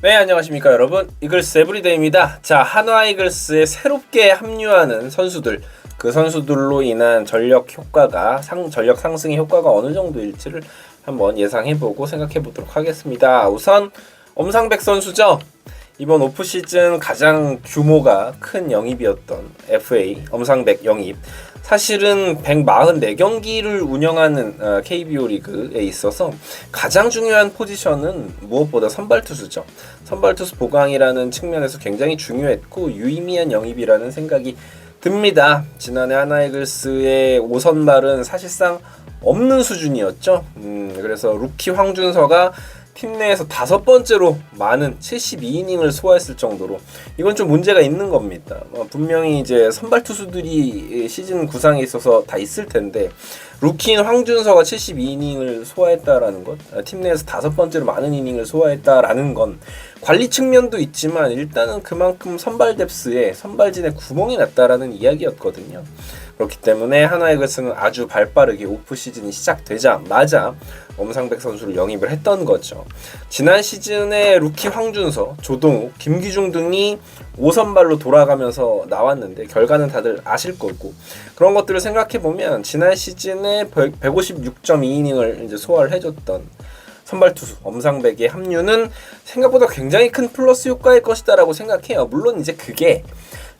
네, 안녕하십니까 여러분. 이글스 에브리데이입니다. 자, 한화 이글스에 새롭게 합류하는 선수들, 그 선수들로 인한 전력 상승의 효과가 어느 정도일지를 한번 예상해보고 생각해보도록 하겠습니다. 우선 엄상백 선수죠. 이번 오프 시즌 가장 규모가 큰 영입이었던 FA 엄상백 영입. 사실은 144경기를 운영하는 KBO 리그에 있어서 가장 중요한 포지션은 무엇보다 선발투수죠. 선발투수 보강이라는 측면에서 굉장히 중요했고 유의미한 영입이라는 생각이 듭니다. 지난해 하나이글스의 5선발은 사실상 없는 수준이었죠. 그래서 루키 황준서가 팀 내에서 5번째로 많은 72이닝을 소화했을 정도로 이건 좀 문제가 있는 겁니다. 분명히 이제 선발 투수들이 시즌 구상에 있어서 다 있을 텐데 루키인 황준서가 72이닝을 소화했다라는 것, 팀 내에서 5번째로 많은 이닝을 소화했다라는 건 관리 측면도 있지만 일단은 그만큼 선발 뎁스에 선발진에 구멍이 났다라는 이야기였거든요. 그렇기 때문에 하나이글스는 아주 발빠르게 오프 시즌이 시작되자마자 엄상백 선수를 영입을 했던 거죠. 지난 시즌에 루키 황준서, 조동욱, 김기중 등이 5선발로 돌아가면서 나왔는데 결과는 다들 아실 거고 그런 것들을 생각해 보면 지난 시즌에 156.2이닝을 이제 소화를 해줬던 선발 투수 엄상백의 합류는 생각보다 굉장히 큰 플러스 효과일 것이다라고 생각해요. 물론 이제 그게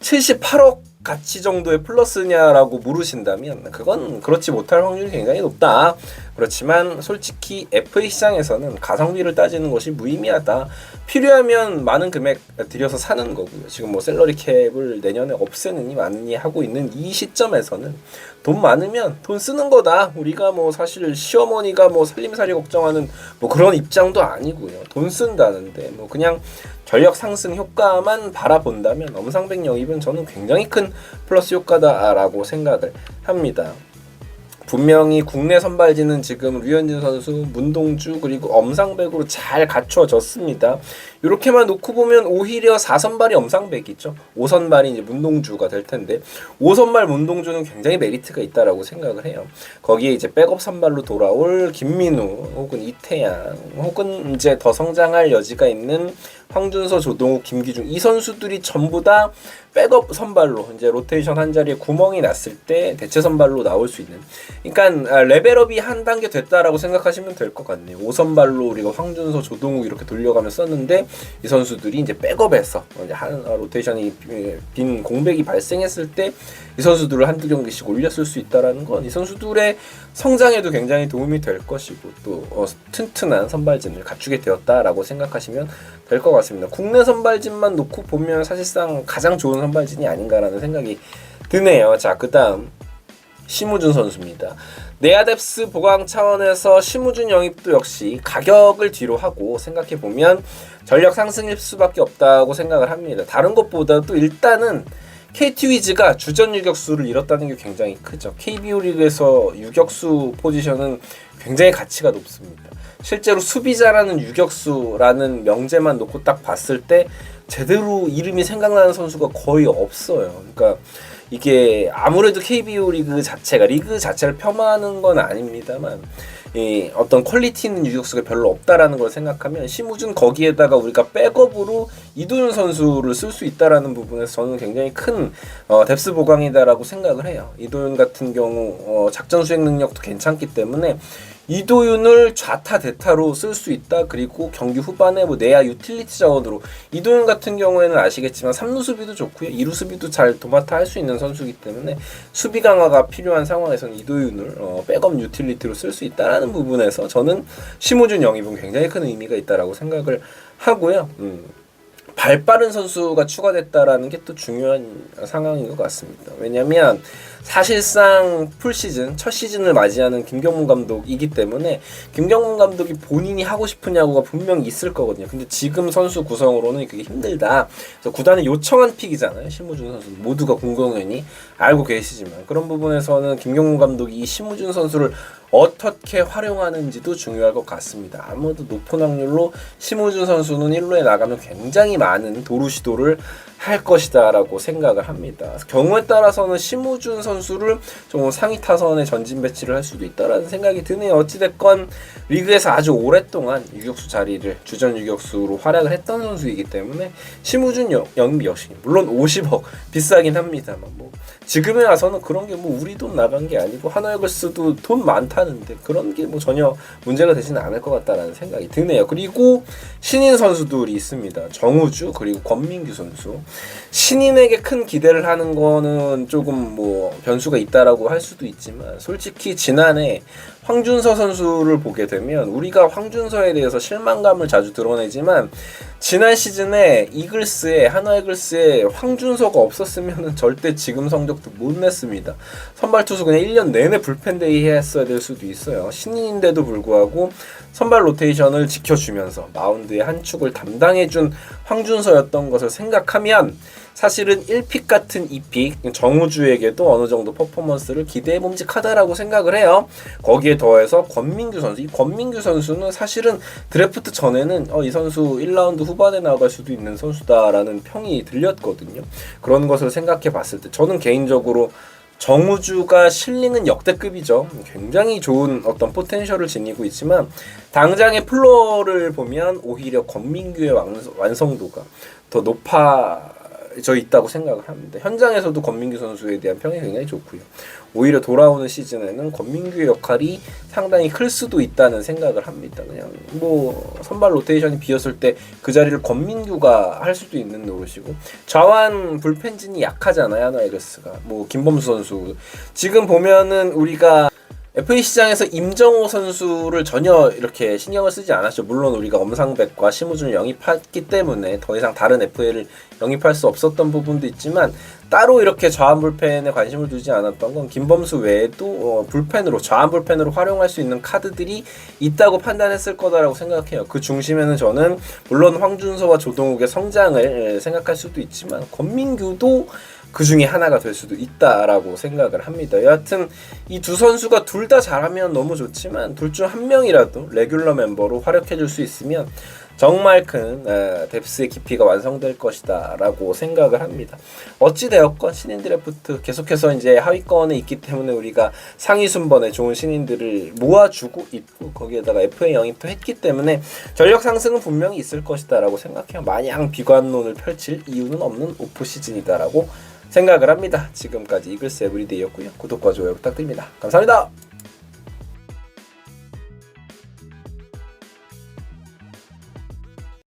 78억 가치 정도의 플러스냐라고 물으신다면 그건 그렇지 못할 확률이 굉장히 높다. 그렇지만 솔직히 FA 시장에서는 가성비를 따지는 것이 무의미하다. 필요하면 많은 금액 들여서 사는 거고요. 지금 뭐 셀러리 캡을 내년에 없애느니 마느니 하고 있는 이 시점에서는 돈 많으면 돈 쓰는 거다. 우리가 뭐 사실 시어머니가 뭐 살림살이 걱정하는 뭐 그런 입장도 아니고요. 돈 쓴다는데 뭐 그냥 전력 상승 효과만 바라본다면 엄상백 영입은 저는 굉장히 큰 플러스 효과다라고 생각을 합니다. 분명히 국내 선발진은 지금 류현진 선수, 문동주 그리고 엄상백으로 잘 갖춰졌습니다. 이렇게만 놓고 보면 오히려 4선발이 엄상백이죠. 5선발이 이제 문동주가 될 텐데 5선발 문동주는 굉장히 메리트가 있다라고 생각을 해요. 거기에 이제 백업 선발로 돌아올 김민우 혹은 이태양 혹은 이제 더 성장할 여지가 있는 황준서, 조동욱, 김기중 이 선수들이 전부 다 백업 선발로 이제 로테이션 한 자리에 구멍이 났을 때 대체 선발로 나올 수 있는. 그러니까 레벨업이 한 단계 됐다라고 생각하시면 될 것 같네요. 5선발로 우리가 황준서, 조동욱 이렇게 돌려가며 썼는데 이 선수들이 이제 백업에서 이제 한 로테이션이 빈 공백이 발생했을 때 이 선수들을 한두 경기씩 올렸을 수 있다라는 건 이 선수들의 성장에도 굉장히 도움이 될 것이고 또 튼튼한 선발진을 갖추게 되었다라고 생각하시면 될 것 같습니다. 국내 선발진만 놓고 보면 사실상 가장 좋은 선발진이 아닌가라는 생각이 드네요. 자, 그다음 심우준 선수입니다. 내야뎁스 보강 차원에서 심우준 영입도 역시 가격을 뒤로 하고 생각해보면 전력 상승일 수밖에 없다고 생각을 합니다. 다른 것보다도 일단은 KT 위즈가 주전 유격수를 잃었다는 게 굉장히 크죠. KBO 리그에서 유격수 포지션은 굉장히 가치가 높습니다. 실제로 수비자라는 유격수라는 명제만 놓고 딱 봤을 때 제대로 이름이 생각나는 선수가 거의 없어요. 그러니까 이게 아무래도 KBO 리그 자체를 폄하하는 건 아닙니다만 이 어떤 퀄리티 있는 유격수가 별로 없다라는 걸 생각하면 심우준 거기에다가 우리가 백업으로 이도윤 선수를 쓸 수 있다라는 부분에서 저는 굉장히 큰 뎁스 보강이다라고 생각을 해요. 이도윤 같은 경우 작전 수행 능력도 괜찮기 때문에 이도윤을 좌타 대타로 쓸 수 있다. 그리고 경기 후반에 뭐 내야 유틸리티 자원으로 이도윤 같은 경우에는 아시겠지만 3루 수비도 좋고요. 2루 수비도 잘 도맡아 할 수 있는 선수이기 때문에 수비 강화가 필요한 상황에서는 이도윤을 백업 유틸리티로 쓸 수 있다라는 부분에서 저는 심우준 영입은 굉장히 큰 의미가 있다라고 생각을 하고요. 발빠른 선수가 추가됐다라는 게 또 중요한 상황인 것 같습니다. 왜냐하면 사실상 풀시즌, 첫 시즌을 맞이하는 김경문 감독이기 때문에 김경문 감독이 본인이 하고 싶은 야구가 분명히 있을 거거든요. 근데 지금 선수 구성으로는 그게 힘들다. 그래서 구단이 요청한 픽이잖아요. 심우준 선수 모두가 공공연히 알고 계시지만 그런 부분에서는 김경문 감독이 이 심우준 선수를 어떻게 활용하는지도 중요할 것 같습니다. 아무래도 높은 확률로 심우준 선수는 1루에 나가면 굉장히 많은 도루 시도를 할 것이다라고 생각을 합니다. 경우에 따라서는 심우준 선수를 좀 상위 타선에 전진 배치를 할 수도 있다라는 생각이 드네요. 어찌됐건 리그에서 아주 오랫동안 유격수 자리를 주전 유격수로 활약을 했던 선수이기 때문에 심우준 영입 역시 물론 50억 비싸긴 합니다만 뭐 지금에 와서는 그런 게 뭐 우리 돈 나간 게 아니고 하나이글스도 돈 많다는데 그런 게 뭐 전혀 문제가 되지는 않을 것 같다라는 생각이 드네요. 그리고 신인 선수들이 있습니다. 정우주 그리고 권민규 선수. 신인에게 큰 기대를 하는 거는 조금 뭐 변수가 있다라고 할 수도 있지만 솔직히 지난해 황준서 선수를 보게 되면 우리가 황준서에 대해서 실망감을 자주 드러내지만 지난 시즌에 한화 이글스에 황준서가 없었으면 절대 지금 성적도 못 냈습니다. 선발 투수 그냥 1년 내내 불펜 데이 했어야 될 수도 있어요. 신인인데도 불구하고 선발 로테이션을 지켜주면서 마운드의 한 축을 담당해준 황준서였던 것을 생각하면 사실은 1픽 같은 2픽 정우주에게도 어느 정도 퍼포먼스를 기대해 봄직하다라고 생각을 해요. 거기에 더해서 권민규 선수, 이 권민규 선수는 사실은 드래프트 전에는 이 선수 1라운드 후반에 나갈 수도 있는 선수다라는 평이 들렸거든요. 그런 것을 생각해 봤을 때 저는 개인적으로 정우주가 실링은 역대급이죠. 굉장히 좋은 어떤 포텐셜을 지니고 있지만 당장의 플로어를 보면 오히려 권민규의 완성도가 더 높아져 있다고 생각을 합니다. 현장에서도 권민규 선수에 대한 평이 굉장히 좋고요. 오히려 돌아오는 시즌에는 권민규의 역할이 상당히 클 수도 있다는 생각을 합니다. 그냥 뭐 선발 로테이션이 비었을 때 그 자리를 권민규가 할 수도 있는 노릇이고 좌완 불펜진이 약하잖아요. 하나이글스가 뭐 김범수 선수 지금 보면은 우리가 FA 시장에서 임정호 선수를 전혀 이렇게 신경을 쓰지 않았죠. 물론 우리가 엄상백과 심우준을 영입했기 때문에 더 이상 다른 FA를 영입할 수 없었던 부분도 있지만 따로 이렇게 좌완 불펜에 관심을 두지 않았던 건 김범수 외에도 좌완 불펜으로 활용할 수 있는 카드들이 있다고 판단했을 거다라고 생각해요. 그 중심에는 저는 물론 황준서와 조동욱의 성장을 생각할 수도 있지만 권민규도 그 중에 하나가 될 수도 있다라고 생각을 합니다. 여하튼 이 두 선수가 둘 다 잘하면 너무 좋지만 둘 중 한 명이라도 레귤러 멤버로 활약해줄 수 있으면 정말 큰 뎁스의 깊이가 완성될 것이다 라고 생각을 합니다. 어찌되었건 신인 드래프트 계속해서 이제 하위권에 있기 때문에 우리가 상위 순번에 좋은 신인들을 모아주고 있고 거기에다가 FA 영입도 했기 때문에 전력 상승은 분명히 있을 것이다 라고 생각해요. 마냥 비관론을 펼칠 이유는 없는 오프 시즌이다 라고 생각을 합니다. 지금까지 이글스 에브리데이였고요. 구독과 좋아요 부탁드립니다. 감사합니다.